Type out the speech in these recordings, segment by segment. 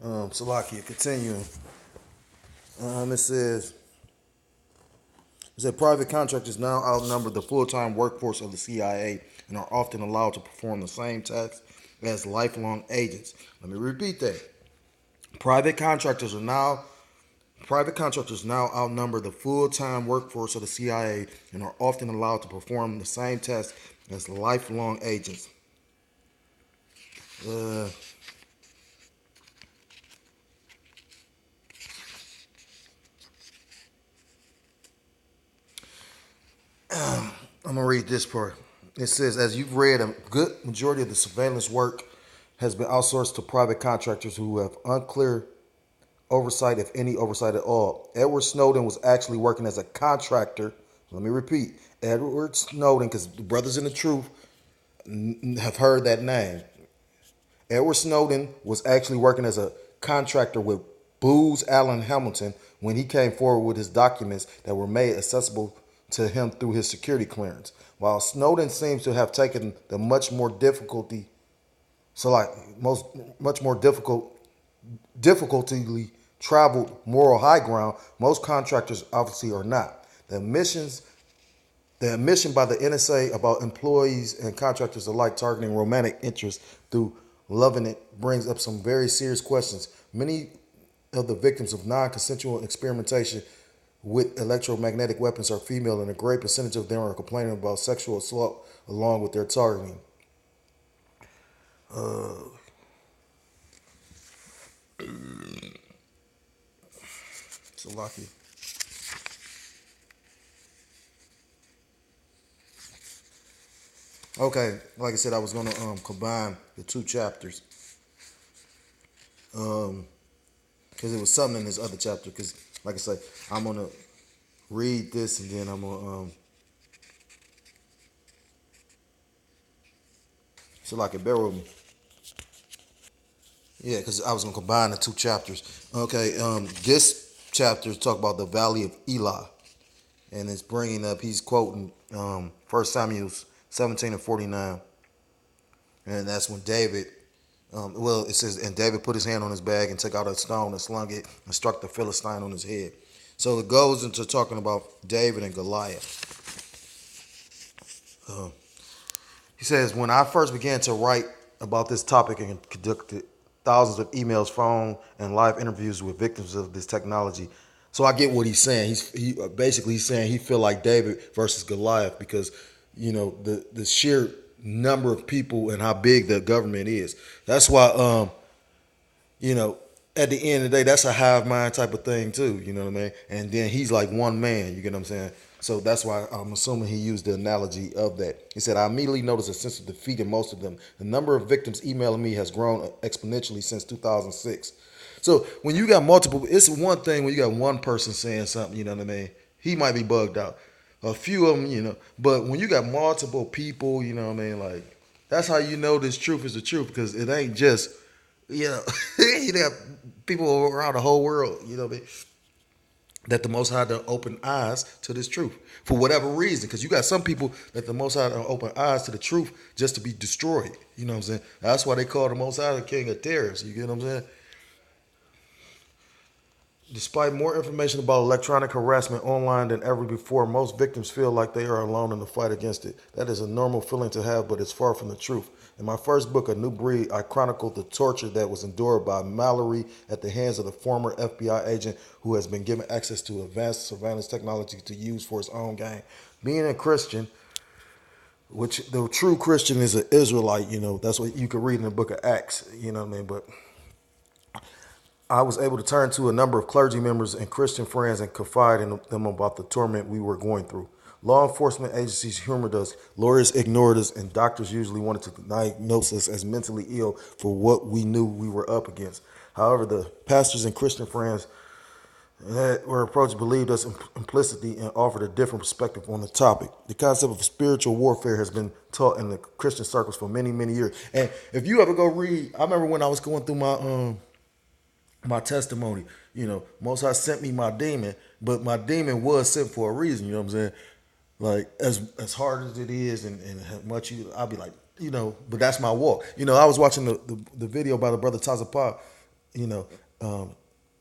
Salakia, continuing. It says, private contractors now outnumber the full-time workforce of the CIA and are often allowed to perform the same tasks as lifelong agents. Let me repeat that. Private contractors are now Private contractors now outnumber the full-time workforce of the CIA and are often allowed to perform the same tasks as lifelong agents. Uh, I'm gonna read this part. It says, as you've read, a good majority of the surveillance work has been outsourced to private contractors who have unclear oversight, if any oversight at all. Edward Snowden was actually working as a contractor. Let me repeat, Edward Snowden, because the brothers in the truth have heard that name. Edward Snowden was actually working as a contractor with Booz Allen Hamilton when he came forward with his documents that were made accessible to him through his security clearance. While Snowden seems to have taken the much more difficultly traveled moral high ground, most contractors obviously are not. The admission by the NSA about employees and contractors alike targeting romantic interests through loving it brings up some very serious questions. Many of the victims of non-consensual experimentation with electromagnetic weapons are female, and a great percentage of them are complaining about sexual assault along with their targeting. So lucky. Okay, like I said, I was gonna combine the two chapters because it was something in this other chapter. Because, like I say, I'm gonna read this and then I'm gonna so like it bear with me. Yeah, because I was gonna combine the two chapters. Okay, this chapter talk about the Valley of Elah, and it's bringing up. He's quoting 1 Samuel 17:49, and that's when David. It says, and David put his hand on his bag and took out a stone and slung it and struck the Philistine on his head. So it goes into talking about David and Goliath. He says, when I first began to write about this topic and conducted thousands of emails, phone, and live interviews with victims of this technology. So I get what he's saying. He's saying he feel like David versus Goliath because the sheer number of people and how big the government is. That's why you know at the end of the day that's a hive mind type of thing too. You know what I mean? And then he's like one man. You get what I'm saying? So that's why I'm assuming he used the analogy of that. He said, I immediately noticed a sense of defeat in most of them. The number of victims emailing me has grown exponentially since 2006. So when you got multiple, it's one thing when you got one person saying something, you know what I mean? He might be bugged out. A few of them, but when you got multiple people, you know what I mean? Like, that's how you know this truth is the truth because it ain't just, you got people around the whole world, you know what I mean? That the Most High to open eyes to this truth for whatever reason. Because you got some people that the Most High to open eyes to the truth just to be destroyed. You know what I'm saying? That's why they call the Most High the King of Terrorists. You get what I'm saying? Despite more information about electronic harassment online than ever before, most victims feel like they are alone in the fight against it. That is a normal feeling to have, but it's far from the truth. In my first book, A New Breed, I chronicled the torture that was endured by Mallory at the hands of the former FBI agent who has been given access to advanced surveillance technology to use for his own gain. Being a Christian, which the true Christian is an Israelite, that's what you can read in the book of Acts, you know what I mean? But I was able to turn to a number of clergy members and Christian friends and confide in them about the torment we were going through. Law enforcement agencies humored us, lawyers ignored us, and doctors usually wanted to diagnose us as mentally ill for what we knew we were up against. However, the pastors and Christian friends that were approached believed us implicitly and offered a different perspective on the topic. The concept of spiritual warfare has been taught in the Christian circles for many, many years. And if you ever go read, I remember when I was going through my testimony. Most High sent me my demon, but my demon was sent for a reason. You know what I'm saying? Like as hard as it is, and how much I'll be like, but that's my walk. I was watching the video by the brother Tazapah, you know,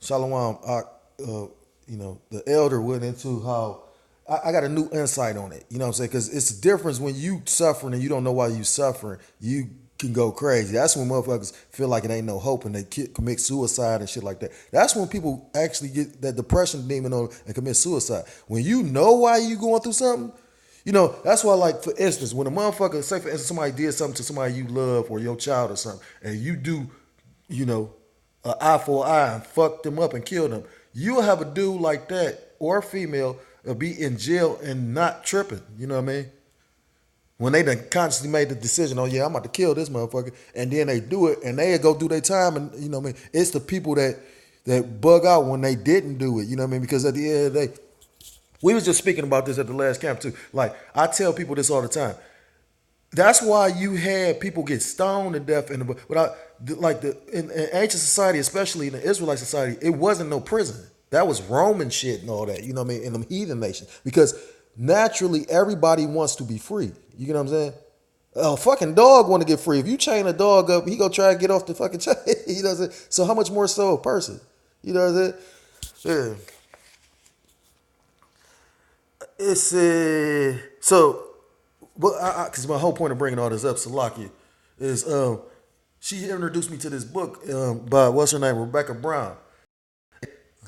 Shalom, the elder went into how I got a new insight on it. You know what I'm saying? Because it's a difference when you suffering and you don't know why you suffering. You can go crazy. That's when motherfuckers feel like it ain't no hope and they commit suicide and shit like that. That's when people actually get that depression demon on and commit suicide. When you know why you going through something, that's why, like, for instance, when a motherfucker, say for instance, somebody did something to somebody you love or your child or something, and you do, an eye for an eye and fuck them up and kill them, you'll have a dude like that or a female be in jail and not tripping. You know what I mean? When they done consciously made the decision, oh yeah, I'm about to kill this motherfucker, and then they do it, and they go do their time, and you know what I mean? It's the people that bug out when they didn't do it. You know what I mean? Because at the end of the day, we was just speaking about this at the last camp too. Like, I tell people this all the time. That's why you had people get stoned to death in ancient society, especially in the Israelite society, it wasn't no prison. That was Roman shit and all that, you know what I mean, in them heathen nations. Because naturally everybody wants to be free. You know what I'm saying? A fucking dog want to get free. If you chain a dog up, he gonna try to get off the fucking chain. You know what I'm saying? So how much more so a person? You know what I'm saying? Yeah. It's so, but because my whole point of bringing all this up, Salakia, is she introduced me to this book by what's her name, Rebecca Brown.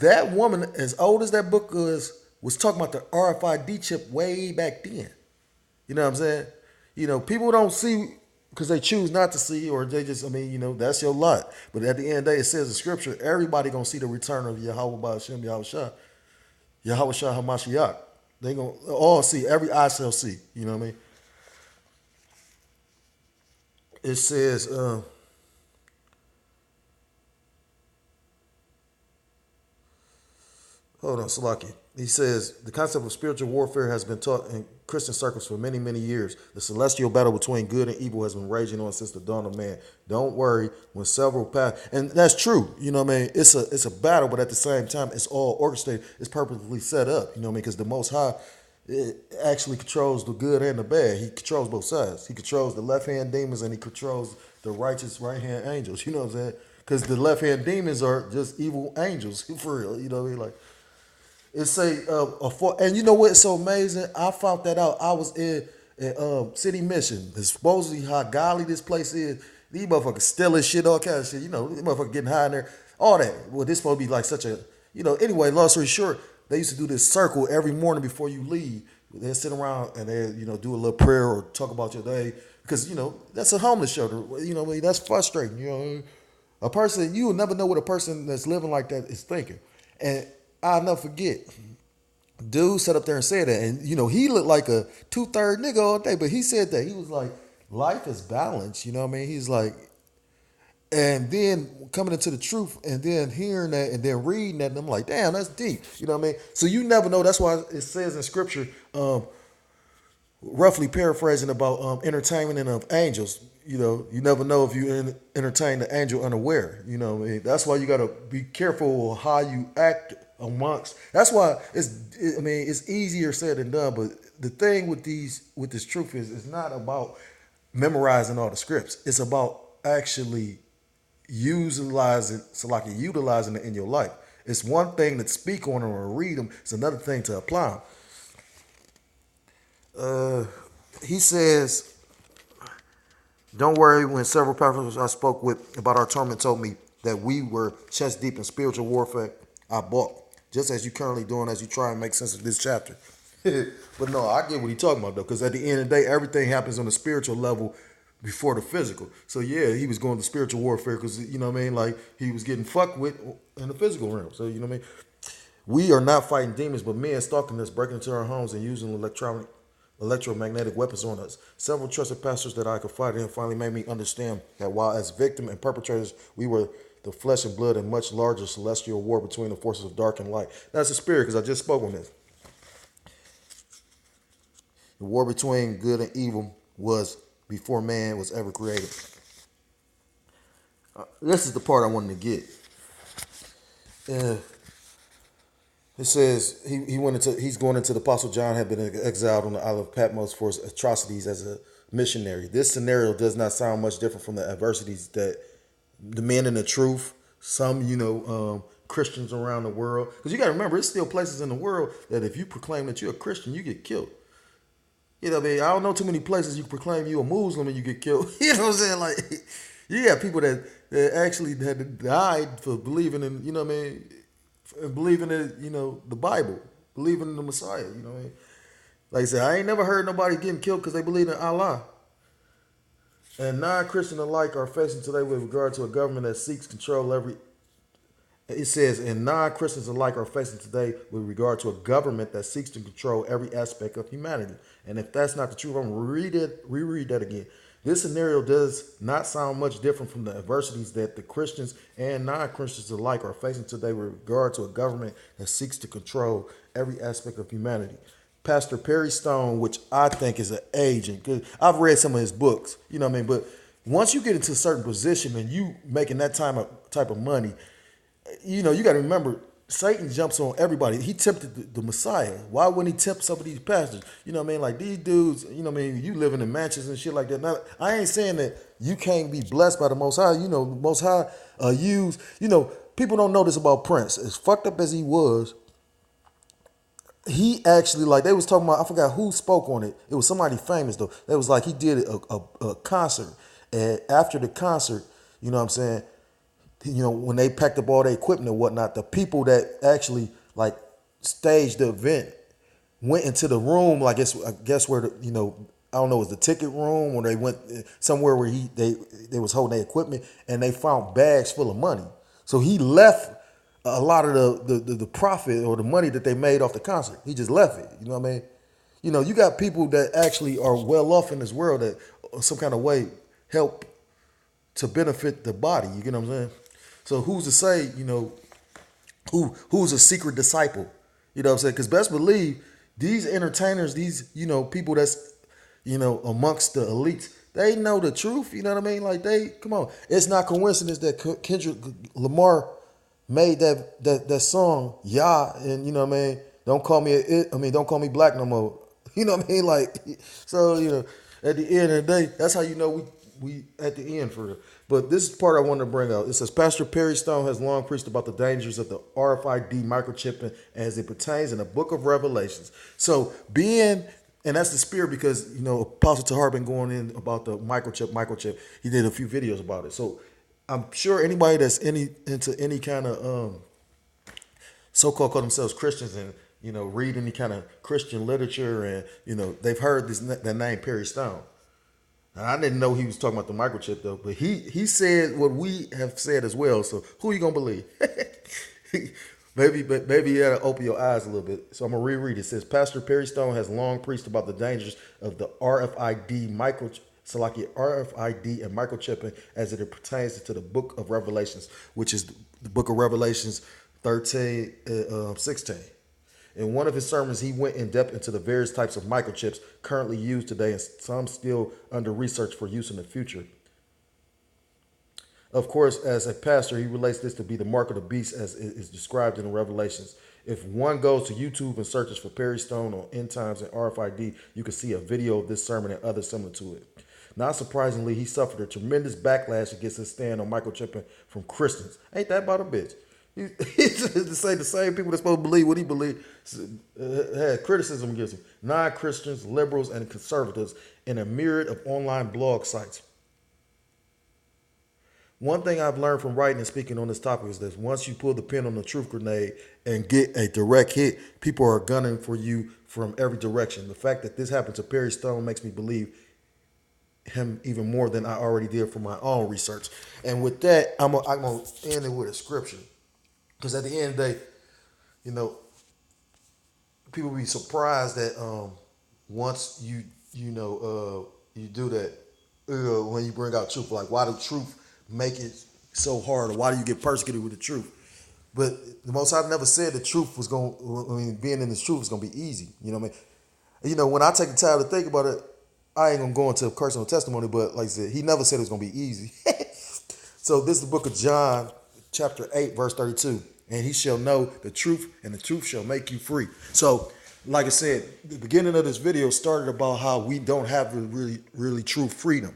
That woman, as old as that book was talking about the RFID chip way back then. You know what I'm saying? People don't see because they choose not to see, or they just, that's your lot. But at the end of the day, it says in scripture, everybody gonna see the return of Yahweh Ba'ashem Yahushua, Yahweh Shah Hamashiach. They gonna all see, every eye shall see. You know what I mean? It says, hold on, Salaki. He says the concept of spiritual warfare has been taught in Christian circles for many, many years. The celestial battle between good and evil has been raging on since the dawn of man. Don't worry, when several paths, and that's true. You know what I mean? It's a battle, but at the same time, it's all orchestrated. It's purposely set up. You know what I mean? Because the Most High, it actually controls the good and the bad. He controls both sides. He controls the left hand demons and he controls the righteous right hand angels. You know what I'm saying? Because the left hand demons are just evil angels for real. You know what I mean? Like, it's and you know what's so amazing? I found that out. I was in City Mission. It's supposedly how godly this place is. These motherfuckers stealing shit, all kind of shit. These motherfuckers getting high in there, all that. Well, this supposed to be like such a, Anyway, long story short, they used to do this circle every morning before you leave. They'd sit around and they, do a little prayer or talk about your day because that's a homeless shelter. That's frustrating. A person, you will never know what a person that's living like that is thinking, and I'll never forget. Dude sat up there and said that, and he looked like a 2/3 nigga all day, but he said that he was like, life is balance. You know what I mean? He's like, and then coming into the truth, and then hearing that, and then reading that, and I'm like, damn, that's deep. You know what I mean? So you never know. That's why it says in scripture, roughly paraphrasing about entertainment and of angels. You never know if you entertain the angel unaware. You know what I mean? That's why you got to be careful of how you act amongst. That's why it's easier said than done. But the thing with this truth is, it's not about memorizing all the scripts. It's about actually utilizing it in your life. It's one thing to speak on them or read them. It's another thing to apply them. He says, don't worry, when several prophets I spoke with about our torment told me that we were chest deep in spiritual warfare, I balked, just as you currently doing as you try and make sense of this chapter. But no, I get what he's talking about, though, because at the end of the day, everything happens on the spiritual level before the physical. So yeah, he was going to spiritual warfare because, you know what I mean, like he was getting fucked with in the physical realm. So, you know what I mean? We are not fighting demons, but men stalking us, breaking into our homes and using electromagnetic weapons on us. Several trusted pastors that I confided in finally made me understand that while as victim and perpetrators, we were the flesh and blood in much larger celestial war between the forces of dark and light. That's the spirit, because I just spoke on this. The war between good and evil was before man was ever created. This is the part I wanted to get. It says he's going into the Apostle John had been exiled on the island of Patmos for his atrocities as a missionary. This scenario does not sound much different from the adversities that the men in the truth some, Christians around the world. Because you got to remember, there's still places in the world that if you proclaim that you're a Christian, you get killed. You know what I mean? I don't know too many places you proclaim you a Muslim and you get killed. You know what I'm saying? Like, you got people that actually had died for believing in, you know what I mean, believing in, the Bible, believing in the Messiah, you know what I mean? Like I said, I ain't never heard nobody getting killed because they believe in Allah. And non-Christian alike are facing today with regard to a government that seeks control every. It says, and non-Christians alike are facing today with regard to a government that seeks to control every aspect of humanity. And if that's not the truth, I'm going to reread that again. This scenario does not sound much different from the adversities that the Christians and non-Christians alike are facing today with regard to a government that seeks to control every aspect of humanity. Pastor Perry Stone, which I think is an agent, because I've read some of his books, you know what I mean? But once you get into a certain position and you making that type of money, you got to remember, Satan jumps on everybody. He tempted the Messiah. Why wouldn't he tempt some of these pastors? You know what I mean? Like these dudes, you know what I mean? You living in mansions and shit like that. Now, I ain't saying that you can't be blessed by the Most High. The Most High used, people don't know this about Prince. As fucked up as he was, he actually, like, they was talking about, I forgot who spoke on it. It was somebody famous, though. It was like he did a concert. And after the concert, you know what I'm saying, when they packed up all their equipment and whatnot, the people that actually, like, staged the event went into the room, like, I guess where, I don't know, it was the ticket room, or they went somewhere where they was holding their equipment, and they found bags full of money. So he left a lot of the profit or the money that they made off the concert. He just left it. You know what I mean? You got people that actually are well off in this world that some kind of way help to benefit the body. You get what I'm saying? So who's to say, who's a secret disciple? You know what I'm saying? Because best believe these entertainers, these, people that's, amongst the elites, they know the truth. You know what I mean? Like come on. It's not coincidence that Kendrick Lamar made that song, yeah, and you know what I mean, don't call me black no more. You know what I mean? Like, so, at the end of the day, that's how we at the end for real. But this is part I wanted to bring out. It says, Pastor Perry Stone has long preached about the dangers of the RFID microchipping as it pertains in the book of Revelations. So and that's the spirit, because, Apostle Tahar been going in about the microchip. He did a few videos about it. So I'm sure anybody that's into any kind of so-called call themselves Christians and, read any kind of Christian literature and, they've heard the name Perry Stone. And I didn't know he was talking about the microchip though, but he said what we have said as well. So who are you gonna believe? maybe you gotta open your eyes a little bit. So I'm gonna reread it. It says, Pastor Perry Stone has long preached about the dangers of the RFID and microchipping as it pertains to the book of Revelations, which is the book of Revelations 16. In one of his sermons, he went in depth into the various types of microchips currently used today and some still under research for use in the future. Of course, as a pastor, he relates this to be the mark of the beast as it is described in the Revelations. If one goes to YouTube and searches for Perry Stone on End Times and RFID, you can see a video of this sermon and others similar to it. Not surprisingly, he suffered a tremendous backlash against his stand on microchipping from Christians. Ain't that about a bitch? To say the same people that's supposed to believe what he believed had criticism against him. Non-Christians, liberals, and conservatives in a myriad of online blog sites. One thing I've learned from writing and speaking on this topic is that once you pull the pin on the truth grenade and get a direct hit, people are gunning for you from every direction. The fact that this happened to Perry Stone makes me believe him even more than I already did from my own research. And with that, I'm gonna end it with a scripture. Because at the end of the day, people be surprised that once you do that, when you bring out truth, like why do truth make it so hard, or why do you get persecuted with the truth? But the Most High never said the truth was being in this truth is gonna be easy. You know what I mean? When I take the time to think about it, I ain't gonna go into personal testimony, but like I said, he never said it was gonna be easy. So this is the book of John, chapter 8, verse 32. And he shall know the truth, and the truth shall make you free. So, like I said, the beginning of this video started about how we don't have really true freedom.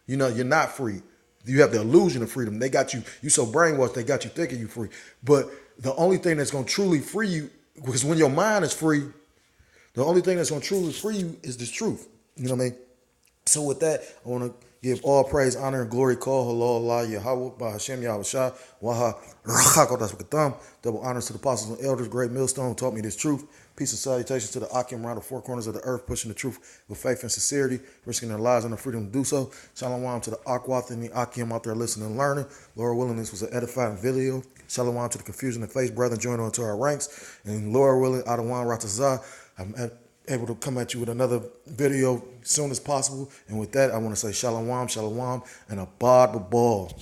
You're not free. You have the illusion of freedom. They got you so brainwashed, they got you thinking you free. But the only thing that's going to truly free you, because when your mind is free, the only thing that's going to truly free you is the truth. You know what I mean? So with that, I want to give all praise, honor, and glory. Call halal Allah Yahweh by Hashem Yahweh Waha Rachakotas Wakatham. Double honors to the apostles and elders. Great millstone who taught me this truth. Peace and salutations to the Akim around the four corners of the earth, pushing the truth with faith and sincerity, risking their lives and their freedom to do so. Shalom to the Akwath and the Akim out there listening and learning. Lord willing, this was an edifying video. Shalom to the confusion and faith, brethren, join on to our ranks. And Lord willing, Adawan Ratazah, I'm able to come at you with another video as soon as possible. And with that, I want to say shalom, shalom, and abad the ball.